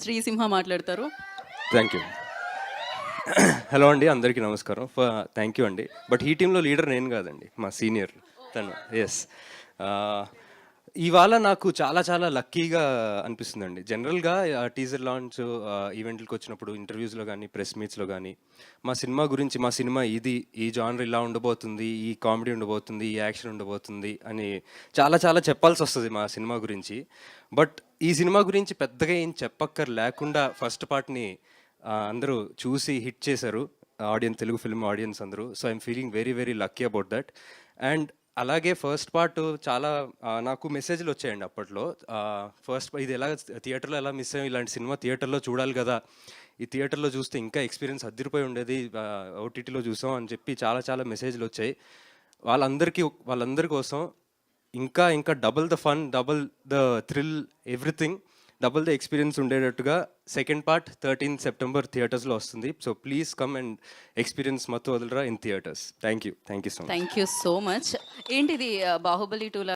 శ్రీసింహ మాట్లాడతారు. Thank you. Hello అండి, అందరికీ నమస్కారం. థ్యాంక్ యూ అండి. బట్ ఈ టీంలో లీడర్ నేను కాదండి, మా సీనియర్ తను. ఎస్. ఇవాళ నాకు చాలా చాలా లక్కీగా అనిపిస్తుందండి. జనరల్గా టీజర్ లాంచ్ ఈవెంట్లకు వచ్చినప్పుడు ఇంటర్వ్యూస్లో కానీ ప్రెస్ మీట్స్లో కానీ మా సినిమా గురించి, మా సినిమా ఇది, ఈ జానర్ ఇలా ఉండబోతుంది, ఈ కామెడీ ఉండబోతుంది, ఈ యాక్షన్ ఉండబోతుంది అని చాలా చాలా చెప్పాల్సి వస్తుంది మా సినిమా గురించి. బట్ ఈ సినిమా గురించి పెద్దగా ఏం చెప్పక్కర్ లేకుండా ఫస్ట్ పార్ట్ని అందరూ చూసి హిట్ చేశారు, ఆడియన్స్, తెలుగు ఫిల్మ్ ఆడియన్స్ అందరూ. So I'm feeling very very lucky about that. And అలాగే ఫస్ట్ పార్ట్ చాలా నాకు మెసేజ్లు వచ్చాయండి అప్పట్లో. ఫస్ట్ ఇది ఎలా థియేటర్లో ఎలా మిస్ అయ్యాం, ఇలాంటి సినిమా థియేటర్లో చూడాలి కదా, ఈ థియేటర్లో చూస్తే ఇంకా ఎక్స్పీరియన్స్ అదిరిపోయి ఉండేది, ఓటీటీలో చూసాం అని చెప్పి చాలా చాలా మెసేజ్లు వచ్చాయి. వాళ్ళందరి కోసం ఇంకా ఇంకా double the fun, double the thrill, everything double the experience ఉండేటట్టుగా సెకండ్ పార్ట్ 13 సెప్టెంబర్ థియేటర్స్లో వస్తుంది. So please come and experience మత్తు వదలరా in theatres. Thank you so much. Thank you so much. ఏంటిది బాహుబలి 2